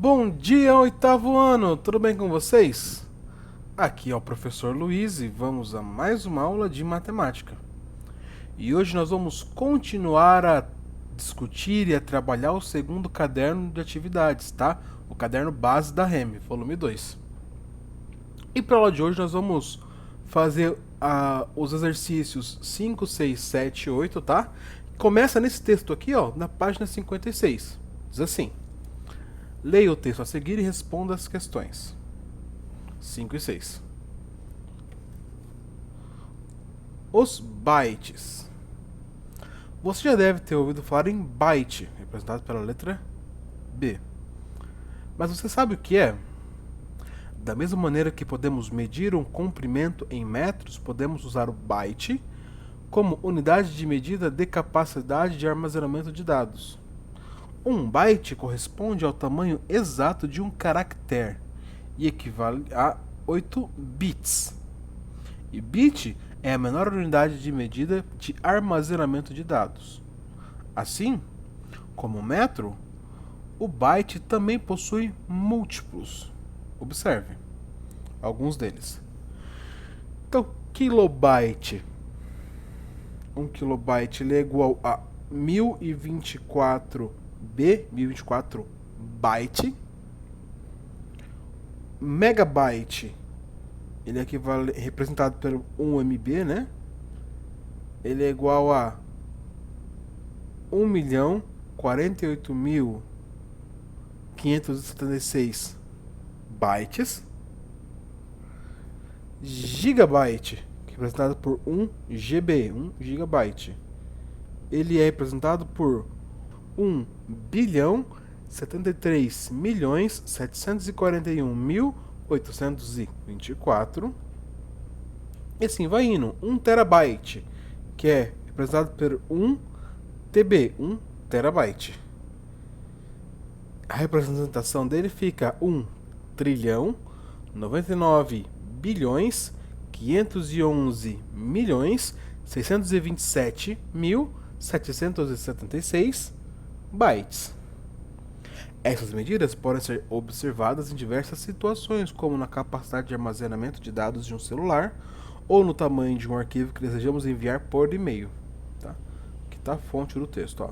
Bom dia, oitavo ano! Tudo bem com vocês? Aqui é o professor Luiz e vamos a mais uma aula de matemática. E hoje nós vamos continuar a discutir e a trabalhar o segundo caderno de atividades, tá? O caderno base da REM, volume 2. E para a aula de hoje nós vamos fazer os exercícios 5, 6, 7 e 8, tá? Começa nesse texto aqui, ó, na página 56. Diz assim: leia o texto a seguir e responda as questões 5 e 6. Os bytes. Você já deve ter ouvido falar em byte, representado pela letra B. Mas você sabe o que é? Da mesma maneira que podemos medir um comprimento em metros, podemos usar o byte como unidade de medida de capacidade de armazenamento de dados. Um byte corresponde ao tamanho exato de um caractere e equivale a 8 bits. E bit é a menor unidade de medida de armazenamento de dados. Assim, como o metro, o byte também possui múltiplos. Observe alguns deles. Então, kilobyte. Um kilobyte é igual a 1024 byte. Megabyte, ele é representado pelo 1 MB, né? Ele é igual a 1.048.576 bytes. Gigabyte, representado por 1 GB, 1 gigabyte. Ele é representado por 1.741.824. E assim vai indo. 1 terabyte, que é representado por 1 TB, 1 terabyte. A representação dele fica 1 trilhão 99 bilhões 511 milhões 627 mil 776 bytes. Essas medidas podem ser observadas em diversas situações, como na capacidade de armazenamento de dados de um celular ou no tamanho de um arquivo que desejamos enviar por e-mail. Tá? Aqui está a fonte do texto. Ó.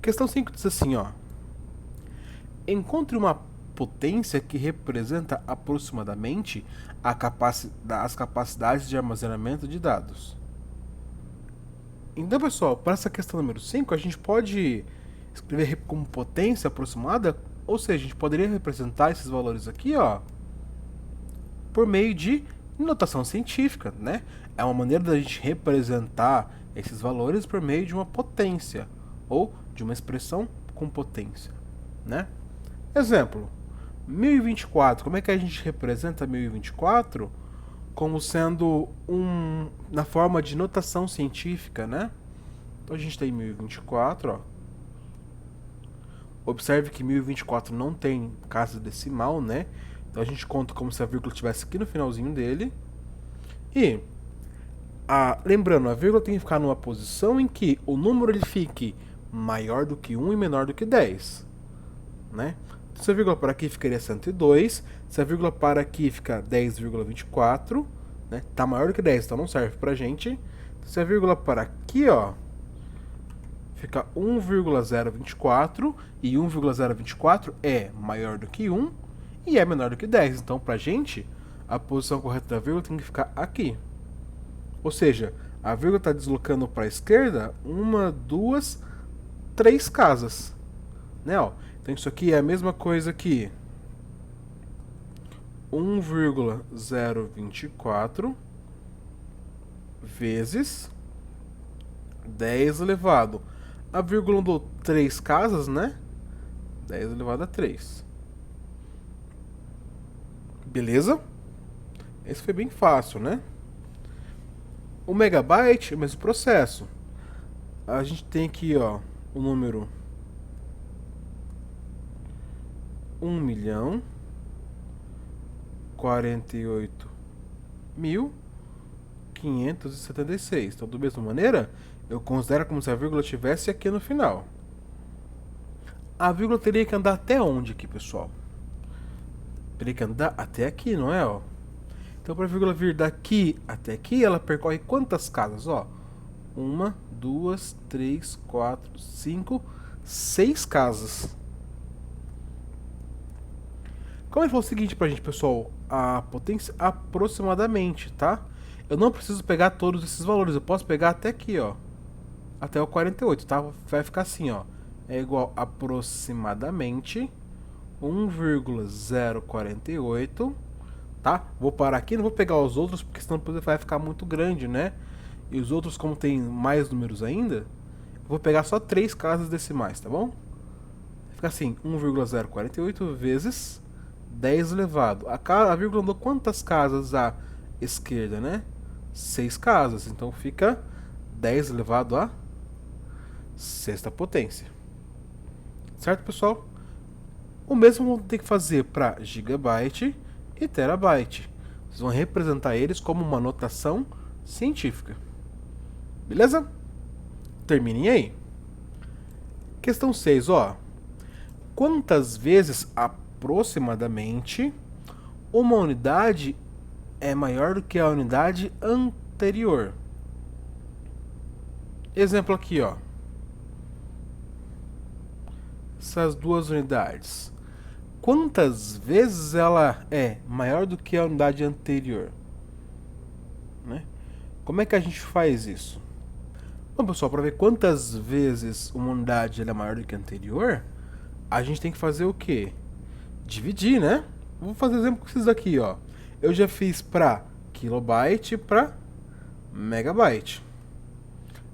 Questão 5 diz assim: ó, encontre uma potência que representa aproximadamente as capacidades de armazenamento de dados. Então, pessoal, para essa questão número 5, a gente pode escrever como potência aproximada, ou seja, a gente poderia representar esses valores aqui, ó, por meio de notação científica, né? É uma maneira da gente representar esses valores por meio de uma potência, ou de uma expressão com potência, né? Exemplo, 1024, como é que a gente representa 1024? Como sendo na forma de notação científica, né? Então a gente tem 1024, ó. Observe que 1024 não tem casa decimal, né? Então a gente conta como se a vírgula estivesse aqui no finalzinho dele. E, lembrando, a vírgula tem que ficar numa posição em que o número ele fique maior do que 1 e menor do que 10, né? Se a vírgula para aqui ficaria 102, se a vírgula para aqui fica 10,24, né? Tá maior do que 10, então não serve pra gente. Se a vírgula para aqui, ó, fica 1,024 e 1,024 é maior do que 1 e é menor do que 10. Então, pra gente, a posição correta da vírgula tem que ficar aqui. Ou seja, a vírgula está deslocando para a esquerda 1, 2, 3 casas, né? Ó. Então isso aqui é a mesma coisa que 1,024 vezes 10 elevado. A vírgula andou 3 casas, né? 10 elevado a 3. Beleza? Esse foi bem fácil, né? O megabyte é o mesmo processo. A gente tem aqui, ó, o número 1.048.576. Então, da mesma maneira, eu considero como se a vírgula estivesse aqui no final. a vírgula teria que andar até onde aqui, pessoal? Teria que andar até aqui, não é? Ó? Então, para a vírgula vir daqui até aqui, ela percorre quantas casas? Ó, 1, 2, 3, 4, 5, 6 casas. Como ele falou o seguinte pra gente, pessoal, a potência aproximadamente, tá? Eu não preciso pegar todos esses valores, eu posso pegar até aqui, ó. Até o 48, tá? Vai ficar assim, ó. É igual aproximadamente 1,048, tá? Vou parar aqui, não vou pegar os outros, porque senão vai ficar muito grande, né? E os outros, como tem mais números ainda, eu vou pegar só 3 casas decimais, tá bom? Fica assim, 1,048 vezes 10 elevado. A vírgula andou quantas casas à esquerda, né? 6 casas. Então fica 10 elevado à sexta potência. Certo, pessoal? O mesmo vão ter que fazer para gigabyte e terabyte. Vocês vão representar eles como uma notação científica. Beleza? Terminem aí. Questão 6, ó. Quantas vezes aproximadamente uma unidade é maior do que a unidade anterior? Exemplo aqui, ó. Essas duas unidades. Quantas vezes ela é maior do que a unidade anterior? Né? Como é que a gente faz isso? Bom, pessoal, para ver quantas vezes uma unidade é maior do que a anterior, a gente tem que fazer o quê? Dividir, né? Vou fazer exemplo com esses daqui, ó. Eu já fiz para kilobyte e para megabyte.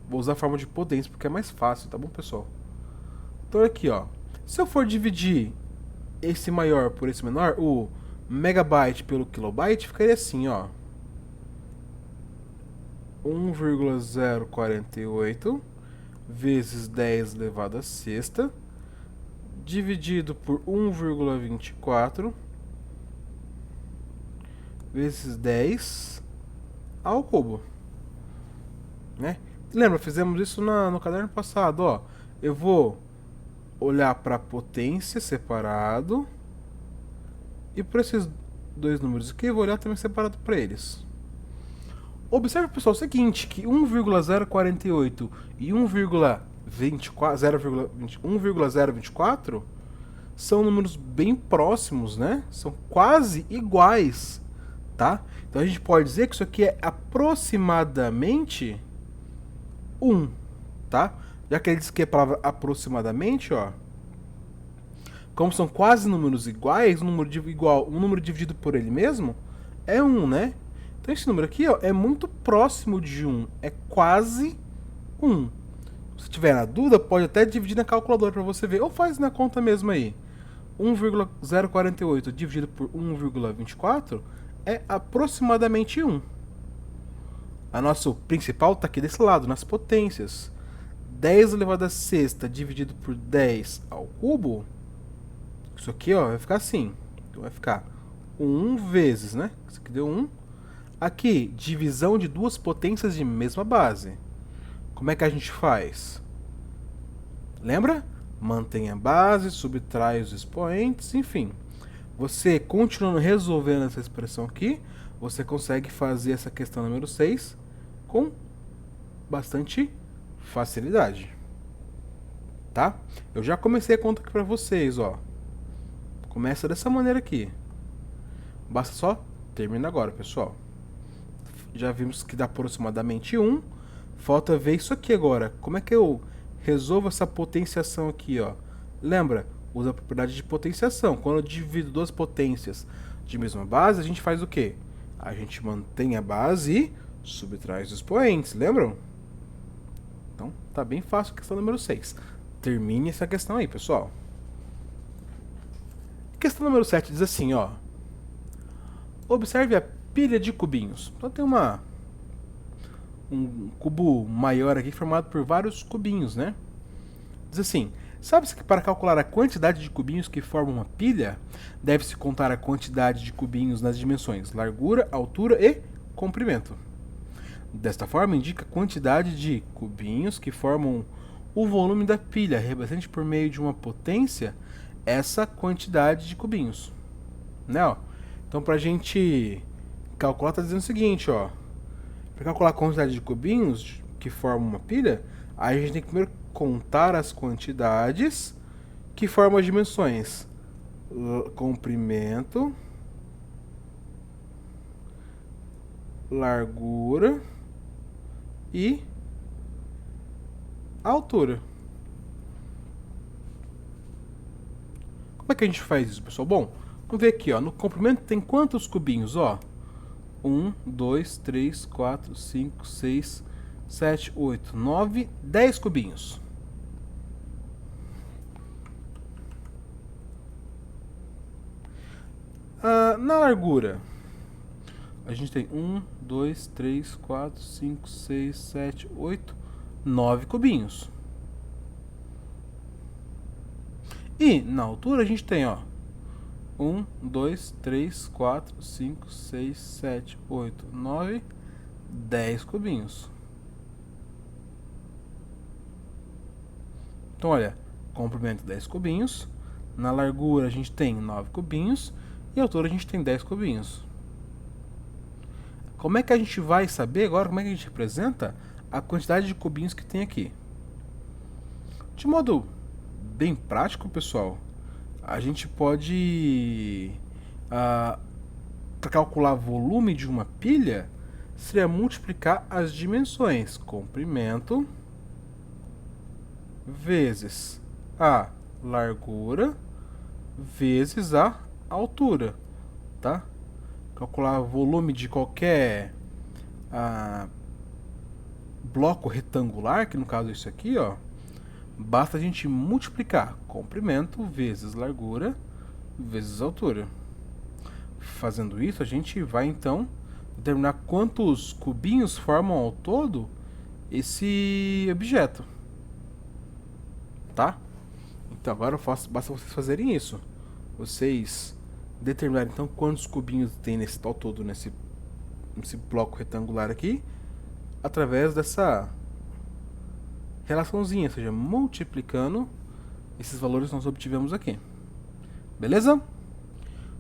Vou usar a forma de potência porque é mais fácil, tá bom, pessoal? Então aqui, ó. Se eu for dividir esse maior por esse menor, o megabyte pelo kilobyte, ficaria assim, ó. 1,048 vezes 10 elevado a sexta dividido por 1,24 vezes 10 ao cubo, né? Lembra, fizemos isso no caderno passado, ó. Eu vou olhar para a potência separado e para esses dois números aqui eu vou olhar também separado para eles. Observe, pessoal, o seguinte, que 1,048 e 1,024 são números bem próximos, né? São quase iguais, tá? Então a gente pode dizer que isso aqui é aproximadamente 1, tá? Já que ele diz que é a palavra aproximadamente, ó. Como são quase números iguais, um número dividido por ele mesmo é 1, né? Então esse número aqui, ó, é muito próximo de 1, é quase 1. Se tiver na dúvida, pode até dividir na calculadora para você ver, ou faz na conta mesmo aí. 1,048 dividido por 1,24 é aproximadamente 1. A nossa principal está aqui desse lado, nas potências. 10 elevado a sexta dividido por 10 ao cubo, isso aqui, ó, vai ficar assim. Então vai ficar 1 vezes, né? Isso aqui deu 1. Aqui, divisão de duas potências de mesma base. Como é que a gente faz? Lembra? Mantém a base, subtrai os expoentes, enfim. Você continuando resolvendo essa expressão aqui, você consegue fazer essa questão número 6 com bastante facilidade. Tá? Eu já comecei a conta aqui para vocês, ó. Começa dessa maneira aqui. Basta só terminar agora, pessoal. Já vimos que dá aproximadamente 1. Falta ver isso aqui agora. Como é que eu resolvo essa potenciação aqui, ó? Lembra? Usa a propriedade de potenciação. Quando eu divido duas potências de mesma base, a gente faz o quê? A gente mantém a base e subtrai os expoentes, lembram? Então, tá bem fácil a questão número 6. Termine essa questão aí, pessoal. Questão número 7 diz assim, ó. Observe a pilha de cubinhos. Então tem um cubo maior aqui formado por vários cubinhos, né? Diz assim, sabe-se que para calcular a quantidade de cubinhos que formam uma pilha, deve-se contar a quantidade de cubinhos nas dimensões largura, altura e comprimento. Desta forma, indica a quantidade de cubinhos que formam o volume da pilha represente por meio de uma potência essa quantidade de cubinhos, né? Ó. Então, para a gente calcular, está dizendo o seguinte, ó. Para calcular a quantidade de cubinhos que formam uma pilha, a gente tem que primeiro contar as quantidades que formam as dimensões. Comprimento, largura e altura. Como é que a gente faz isso, pessoal? Bom, vamos ver aqui, ó. No comprimento tem quantos cubinhos, ó? 1, 2, 3, 4, 5, 6, 7, 8, 9, 10 cubinhos. Na largura, a gente tem 1, 2, 3, 4, 5, 6, 7, 8, 9 cubinhos. E na altura a gente tem, ó, 1, 2, 3, 4, 5, 6, 7, 8, 9, 10 cubinhos. Então, olha, comprimento 10 cubinhos, na largura a gente tem 9 cubinhos e a altura a gente tem 10 cubinhos. Como é que a gente vai saber agora, como é que a gente representa a quantidade de cubinhos que tem aqui? De modo bem prático, pessoal, a gente pode, para calcular o volume de uma pilha, seria multiplicar as dimensões, comprimento vezes a largura vezes a altura, tá? Calcular o volume de qualquer bloco retangular, que no caso é isso aqui, ó, basta a gente multiplicar comprimento vezes largura vezes altura. Fazendo isso, a gente vai então determinar quantos cubinhos formam ao todo esse objeto, tá? Então agora basta vocês fazerem isso. Vocês determinarem então quantos cubinhos tem nesse tal todo, nesse bloco retangular aqui, através dessa relaçãozinha, ou seja, multiplicando esses valores que nós obtivemos aqui. Beleza?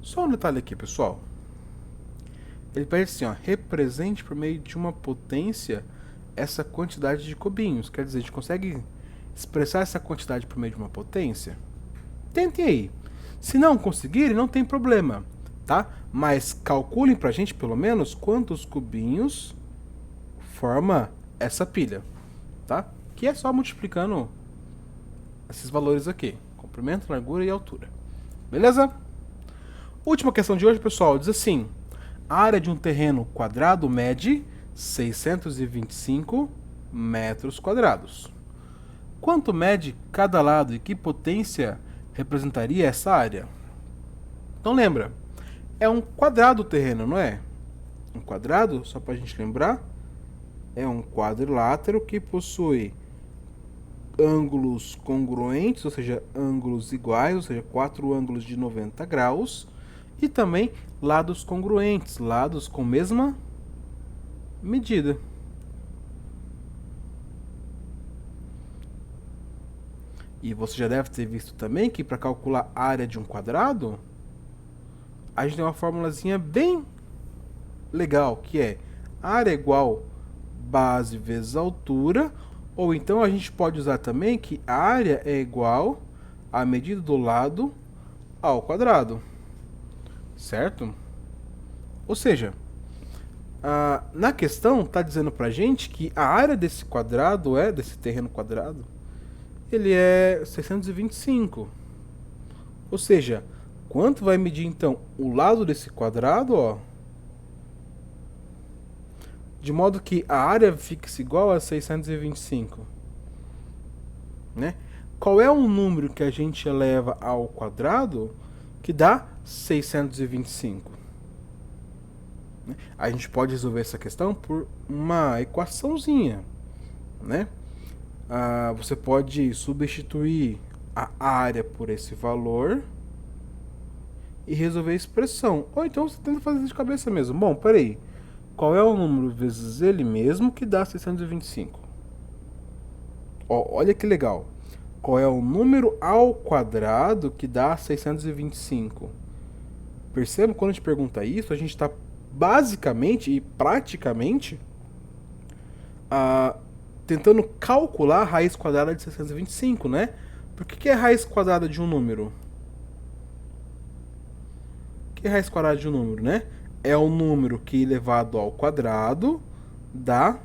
Só um detalhe aqui, pessoal. Ele pede assim, ó, represente por meio de uma potência essa quantidade de cubinhos. Quer dizer, a gente consegue expressar essa quantidade por meio de uma potência? Tentem aí. Se não conseguirem, não tem problema, tá? Mas calculem pra gente, pelo menos, quantos cubinhos forma essa pilha, tá? Que é só multiplicando esses valores aqui. Comprimento, largura e altura. Beleza? Última questão de hoje, pessoal, diz assim: a área de um terreno quadrado mede 625 metros quadrados. Quanto mede cada lado e que potência representaria essa área? Então lembra, é um quadrado o terreno, não é? Um quadrado, só para a gente lembrar, é um quadrilátero que possui ângulos congruentes, ou seja, ângulos iguais, ou seja, 4 ângulos de 90 graus, e também lados congruentes, lados com mesma medida. E você já deve ter visto também que para calcular a área de um quadrado, a gente tem uma formulazinha bem legal, que é área igual base vezes altura, ou então a gente pode usar também que a área é igual à medida do lado ao quadrado, certo? Ou seja, na questão está dizendo para a gente que a área desse quadrado, desse terreno quadrado, ele é 625. Ou seja, quanto vai medir então o lado desse quadrado, ó, de modo que a área fixe igual a 625, né? Qual é o número que a gente eleva ao quadrado que dá 625? A gente pode resolver essa questão por uma equaçãozinha, né? Você pode substituir a área por esse valor e resolver a expressão. Ou então você tenta fazer de cabeça mesmo. Bom, peraí. Qual é o número vezes ele mesmo que dá 625? Ó, olha que legal. Qual é o número ao quadrado que dá 625? Perceba, quando a gente pergunta isso, a gente está basicamente e praticamente tentando calcular a raiz quadrada de 625, né? Por que é a raiz quadrada de um número? O que é a raiz quadrada de um número, né? É o número que elevado ao quadrado dá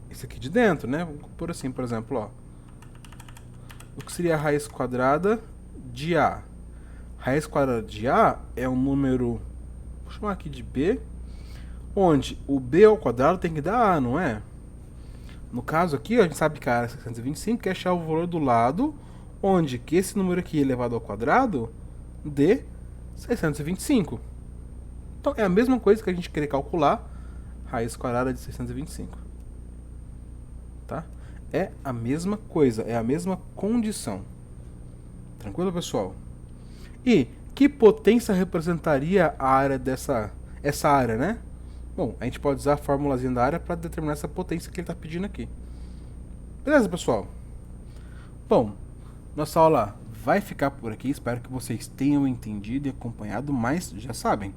isso aqui de dentro, né? Vamos por assim, por exemplo, ó. O que seria a raiz quadrada de A? Raiz quadrada de A é um número, vou chamar aqui de B, onde o B ao quadrado tem que dar A, não é? No caso aqui, a gente sabe que a área é 625, quer achar o valor do lado, onde que esse número aqui elevado ao quadrado dê 625. Então é a mesma coisa que a gente querer calcular raiz quadrada de 625. Tá? É a mesma coisa, é a mesma condição. Tranquilo, pessoal? E que potência representaria a área essa área, né? Bom, a gente pode usar a formulazinha da área para determinar essa potência que ele está pedindo aqui. Beleza, pessoal? Bom, nossa aula vai ficar por aqui. Espero que vocês tenham entendido e acompanhado, mas já sabem.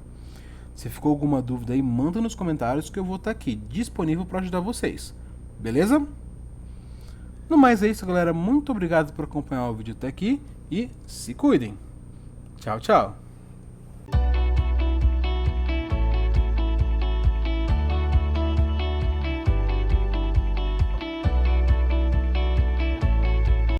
Se ficou alguma dúvida aí, manda nos comentários que eu vou estar aqui disponível para ajudar vocês. Beleza? No mais é isso, galera. Muito obrigado por acompanhar o vídeo até aqui e se cuidem. Tchau, tchau.